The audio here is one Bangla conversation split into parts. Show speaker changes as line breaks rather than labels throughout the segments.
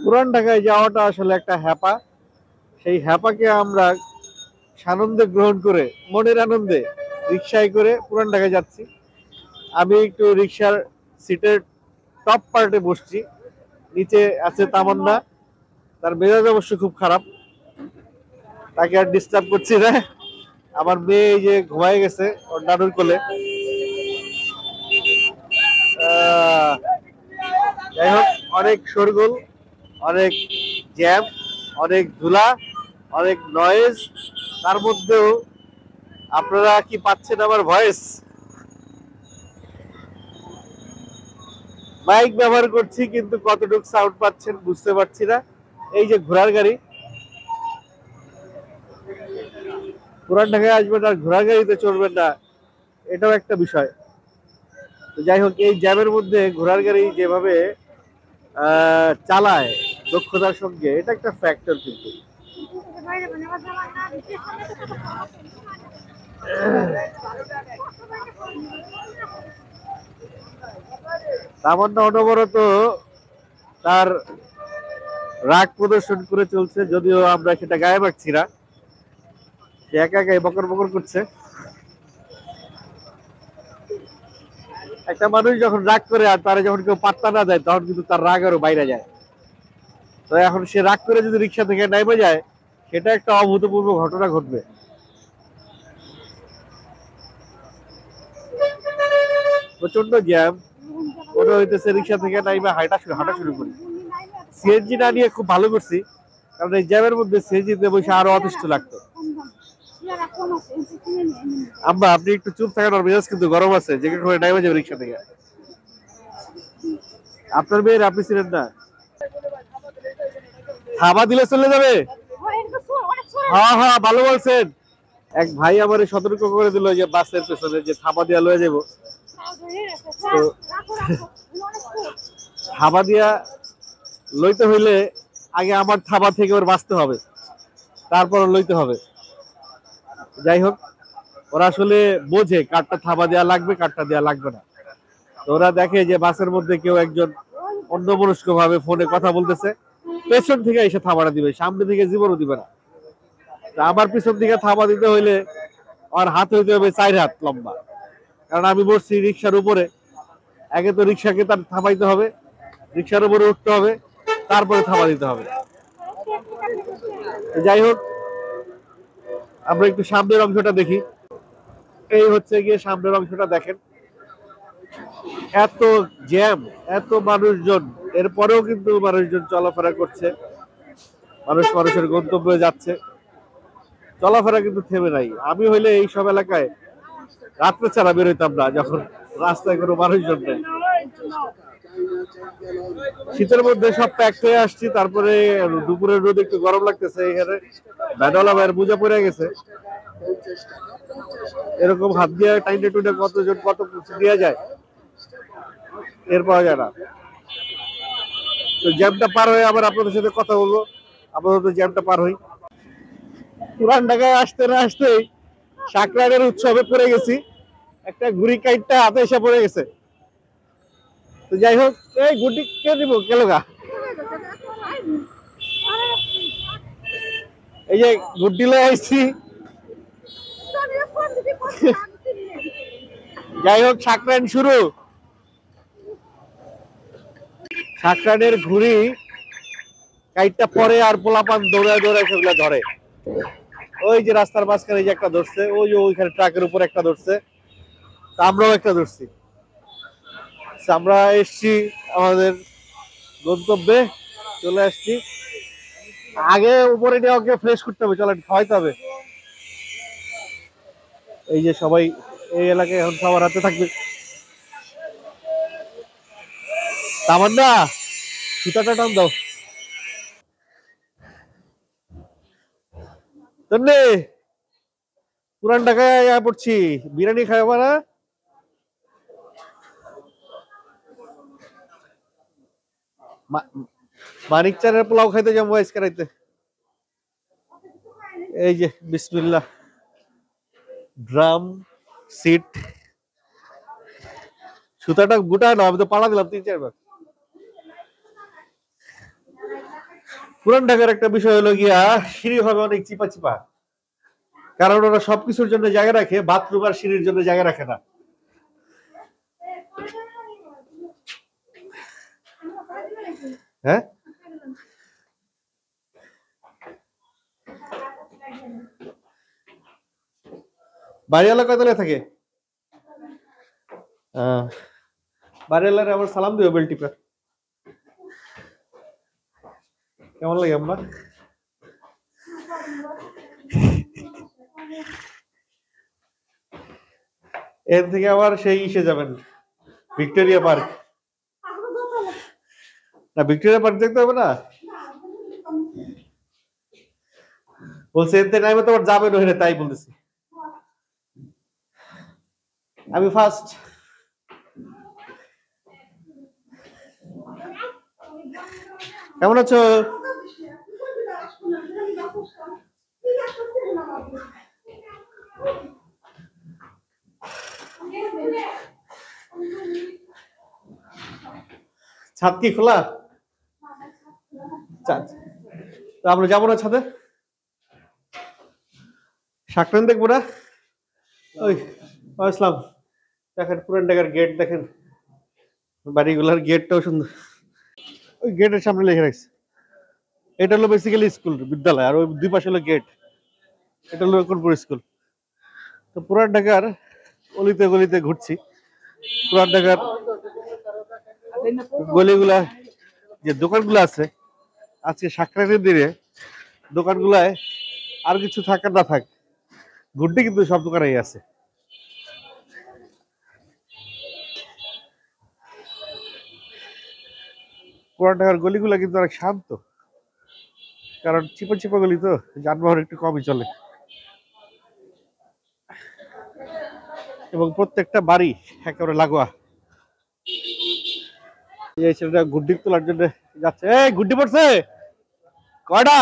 পুরান ঢাকায় যাওয়াটা আসলে একটা হ্যাপা। সেই হ্যাপাকে আমরা সানন্দে গ্রহণ করে মনের আনন্দে রিক্সায় করে পুরান ঢাকায় যাচ্ছি। আমি একটু রিক্সার সিটের টপ পার্টে বসছি, নিচে আছে তামান্না। তার মেজাজ অবশ্য খুব খারাপ, তাকে আর ডিস্টার্ব করছি না। আমার মেয়ে এই যে ঘুমায় গেছে ওর নানুর কোলে। যাই হোক, অনেক শোরগোল, অনেক জ্যাম, অনেক ধুলা, অনেক নয়েজ। তার মধ্যেও আপনারা কি পাচ্ছেন আমার ভয়েস? মাইক ব্যবহার করছি কিন্তু কতটুকু সাউন্ড পাচ্ছেন বুঝতে পারছি না। এই যে ঘোড়ার গাড়ি, পুরান ঢাকায় আসবেন আর ঘোড়ার গাড়িতে চড়বেন না, এটাও একটা বিষয়। তো যাই হোক, এই জ্যামের মধ্যে ঘোড়ার গাড়ি যেভাবে চালায় দক্ষতার সঙ্গে, এটা একটা ফ্যাক্টর কিন্তু। তামান্না অনবরত তার রাগ প্রদর্শন করে চলছে, যদিও আমরা সেটা গায়ে মাখছি না। সে একা একাই বকর বকর করছে। একটা মানুষ যখন রাগ করে আর তারা যখন কেউ পাত্তা না দেয়, তখন কিন্তু তার রাগ আরো বাইরে যায়। তো এখন সে রাগ করে যদি রিক্সা থেকে নেমে যায়, সেটা একটা অভূতপূর্ব ঘটনা ঘটবে। প্রচন্ড জ্যাম, মনে হইতেছে রিক্সা থেকে নাইমা হাঁটা শুরু করি। সিএনজি না নিয়ে খুব ভালো করছি, কারণ এই জ্যামের মধ্যে সিএনজিতে বসে আরো অতিষ্ঠ লাগতো। আম্মা, আপনি একটু চুপ থাকেন, আর মেজাজ কিন্তু গরম আছে, যে করে নাইমা যাবে রিক্সা থেকে। আপনার মেয়ের আপনি ছিলেন না, থাবা দিলে চলে যাবে। হ্যাঁ হ্যাঁ, ভালো বলছেন। এক ভাই আমার সতর্ক করে দিল যে বাসের পেছনে যে থাবা দিয়া লয়ে যাবো। তো থাবা দিয়া লইতে হইলে আগে আমার থাবা থেকে ওর বাঁচতে হবে, তারপর লইতে হবে। যাই হোক, ওরা আসলে বোঝে কারটা থাবা দেওয়া লাগবে, কারটা দেওয়া লাগবে না। তো ওরা দেখে যে বাসের মধ্যে কেউ একজন অন্যমনস্ক ভাবে ফোনে কথা বলতেছে, পেছন থেকে এসে থাবাটা দিবে, সামনে থেকে জীবনও দিবে না। তা আমার পিছন থেকে থাবা দিতে হইলে আমার হাত হইতে হবে 4 হাত লম্বা, কারণ আমি বসছি রিক্সার উপরে। আগে তো রিক্সাকে তার থামাইতে হবে, রিক্সার উপরে উঠতে হবে, তারপরে থামা দিতে হবে। যাই হোক, আমরা একটু সামনের অংশটা দেখি। এই হচ্ছে গিয়ে সামনের অংশটা, দেখেন এত জ্যাম, এত মানুষজন, এরপরেও কিন্তু মানুষজন চলাফেরা করছে, মানুষ মানুষের গন্তব্যে যাচ্ছে, চলাফেরা কিন্তু থেমে নাই। আমি হইলে এই সব এলাকায় রাত্রে ছাড়া বেরোইতাম না, যখন রাস্তায় কোনো মানুষজন নেই। শীতের মধ্যে সব প্যাক হয়ে আসছি, তারপরে দুপুরের রোদ একটু গরম লাগতেছে। এখানে ব্যাডওয়ালা ভাইয়ের মোজা পড়ে গেছে, এরকম হাত দিয়ে টাইনে টুইনে কতজন কত কিছু দেওয়া যায়, এর পাওয়া যায় না। তো জ্যামটা পার হয়ে আবার আপনাদের সাথে কথা বলবো, আপাতত জ্যামটা পার হই। পুরান ঢাকায় আসতে না আসতেই সাকরাইলের উৎসবে পড়ে গেছি, একটা ঘুড়ি কাইটটা হাতে এসে পড়ে গেছে। তো যাই হোক, এই গুটি কে দিব কেলোগা, এই যে গুড্ডি লয়ে আসছি। যাই হোক, সাকরাইন শুরু। সাকরাইনের ঘুড়ি কাইটটা পরে আর পোলাপান দৌড়ায় দৌড়ায় সেগুলো ধরে। ওই যে রাস্তার মাঝখানে যে একটা ধরছে, ওই যে ওইখানে ট্রাকের উপর একটা ধরছে, আমরাও একটা ধরছি। আমরা এসছি আমাদের গন্তব্যে, চলে আসছি। আগে উপরে নিয়ে ওকে ফ্রেশ করতে হবে, চলেন খাওয়াইতে হবে। এই যে সবাই এই এলাকায় এখন সবার হাতে থাকবে। তামান্না, সুতাটা টান দাও। তন্নে, পুরান ঢাকায় পড়ছি, বিরিয়ানি খাওয়া না? মানিক চারের পোলাও খাইতে যাবো আজকে রাইতে। এই যে বিসমিল্লাহ, ড্রাম সিট। সুতাটা গুটায় না, আমি তো পাড়া দিলাম 3-4 বার। পুরান ঢাকার একটা বিষয় হলো গিয়া সিঁড়ি হবে অনেক চিপা চিপা, কারণ ওরা সবকিছুর জন্য জায়গা রাখে, বাথরুম আর সিঁড়ির জন্য জায়গা রাখে না। হ্যাঁ, বাড়িওয়ালা কয়তলায় থাকে? বাড়িওয়ালার আবার সালাম দিও বেল টিপে। কেমন লাগে আম্মা? এর থেকে আবার সেই ইসে যাবেন, ভিক্টোরিয়া পার্ক। না, ভিক্টোরিয়া পার্ক দেখতে হবে না, বলছে এতে টাইমে তোমার যাবেন ওখানে, তাই বলতেছি। আমি ফার্স্ট। কেমন আছো? ছাদ কি খোলা? তো আমরা যাবো না ছাদে? সাকরান দেখবো না? ওই আসলাম, দেখেন পুরান ঢাকার গেট, দেখেন বাড়িগুলার গেটটাও সুন্দর। ওই গেটের সামনে লিখে রাখছে, এটা হলো বেসিক্যালি স্কুল, বিদ্যালয়, আর ওই দুই পাশে হলো গেট। এটা হলো কোনপুর স্কুল। তো পুরান ঢাকার অলিতে গলিতে ঘুরছি। পুরান ঢাকার গলিগুলা, যে দোকানগুলো আছে, আজকে সাকরাইনের দিনে দোকানগুলায় আর কিছু থাক আর না থাক, ঘুরতে কিন্তু সব দোকানেই আছে। পুরান ঢাকার গলিগুলা কিন্তু অনেক শান্ত, কারণ চিপা চিপা গলি তো, যানবাহন একটু কমই চলে, এবং প্রত্যেকটা বাড়ি একেবারে লাগোয়া। এই ছেলেটা গুড্ডি তোলার জন্য যাচ্ছে। এই গুড্ডি পড়ছে কয়টা?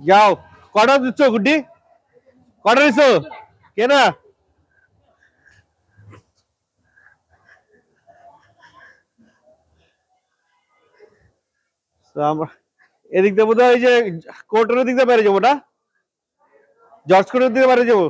যাও, কয়টা দিচ্ছ গুড্ডি? কয়টা দিচ্ছ? কেনা আমরা এদিক দিয়ে বোধ হয় যে কোর্টের দিক দিয়ে বেড়ে যাবো না, জর্জ কোর্টের দিকে বেড়ে যাবো।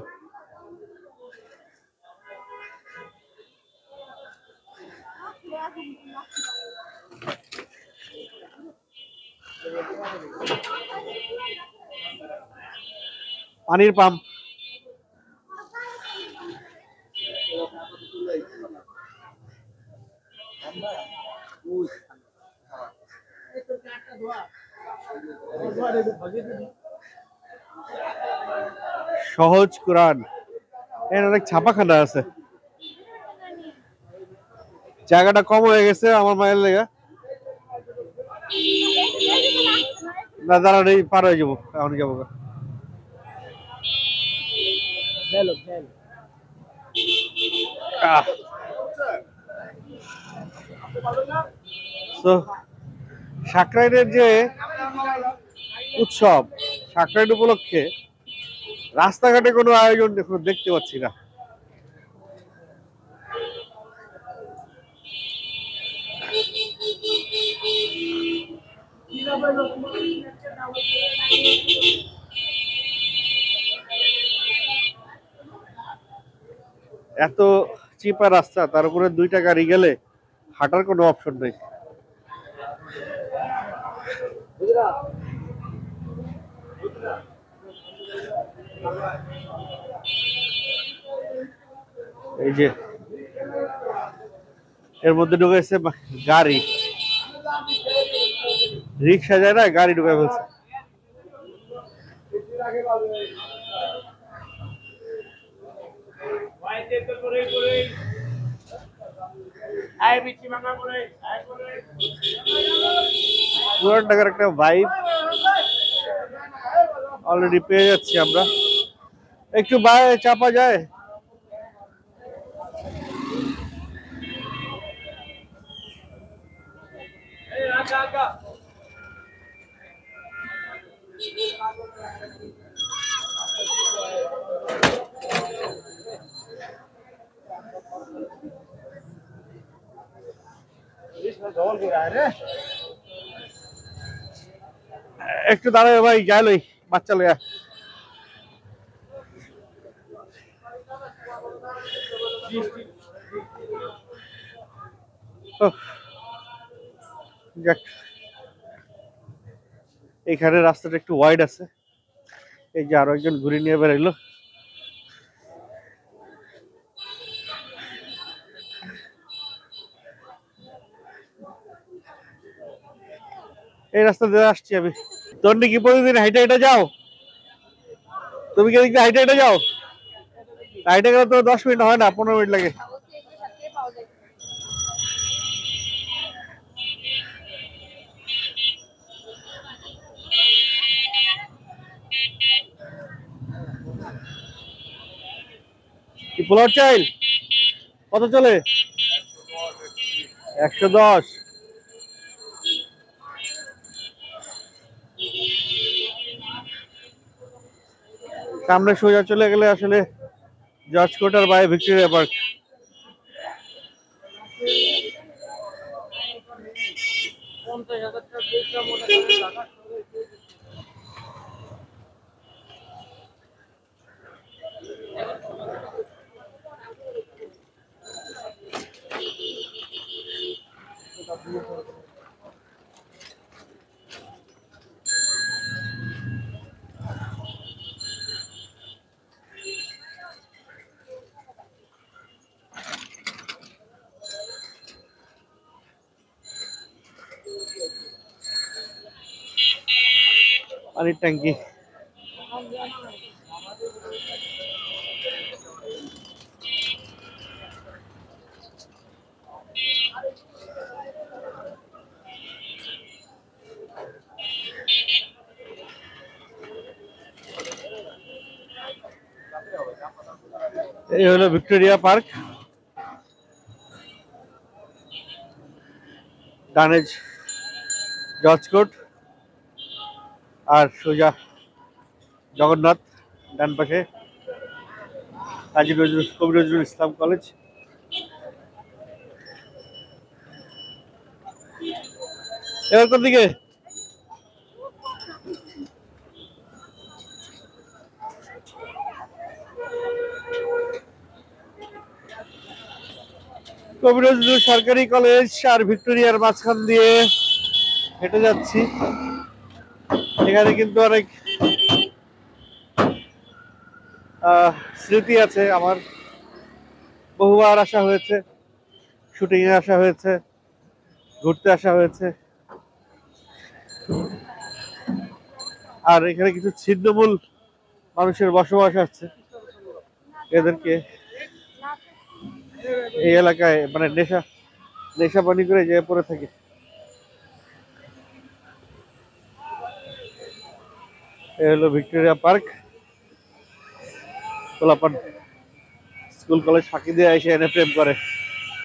পানির পাম্প, সহজ কোরআন, এর অনেক ছাপাখানা আছে। জায়গাটা কম হয়ে গেছে আমার মায়ের লেগে। না দাঁড়ান, এই পার হয়ে যাবো, এখন যাবো। তো সাকরাইনের যে উৎসব, সাকরাইন উপলক্ষে রাস্তাঘাটে কোনো আয়োজন দেখতে পাচ্ছি না। এত চিপা রাস্তা, তার উপরে দুইটা গাড়ি গেলে হাঁটার কোনো অপশন নেই। এই যে এর মধ্যে ঢুকেছে গাড়ি, রিক্সা যায় না, গাড়ি ঢুকে ফেলছে। পুরান ঢাকার একটা ভাইব অলরেডি পেয়ে যাচ্ছি আমরা। একটু বাইরে চাপা যায়। একটু দাঁড়ায় ভাই, যাই লই বাচ্চা লইয়া। যাক, এখানে রাস্তাটা একটু ওয়াইড আছে। এই যে আরো একজন ঘুরে নিয়ে বেরাইলো। এই রাস্তা দিয়ে আসছি আমি। তোর কি প্রতিদিন হাইটে হাইটে যাও? তুমি কি এদিকে হাইটে হাইটে যাও? হাইটে গেলে তো 10 মিনিট হয় না, 15 মিনিট লাগে। কি পোলার চাইল কত চলে? 110। সামনে সোজা চলে গেলে আসলে জর্জ কোটার বাই ভিক্টোরিয়া পার্ক। পানির ট্যাঙ্কি। এই হলো ভিক্টোরিয়া পার্ক। ডানে জর্জ কোট আর সোজা জগন্নাথ, ডান পাশে কাজী কবি নজরুল ইসলাম কলেজ। এবার কোন দিকে? কবি নজরুল সরকারি কলেজ আর ভিক্টোরিয়ার মাঝখান দিয়ে হেঁটে যাচ্ছি। এখানে কিন্তু অনেক স্মৃতি আছে আমার। বহুবার আসা হয়েছে, শুটিং এ আসা হয়েছে, ঘুরতে আসা হয়েছে। আর এখানে কিছু ছিন্নমূল মানুষের বসবাস আছে। এদেরকে এই এলাকায় মানে নেশা পানি করে যে পড়ে থাকে। এই হলো ভিক্টোরিয়া পার্ক। পোলাপান স্কুল কলেজ ফাঁকি দিয়ে এসে এনে প্রেম করে।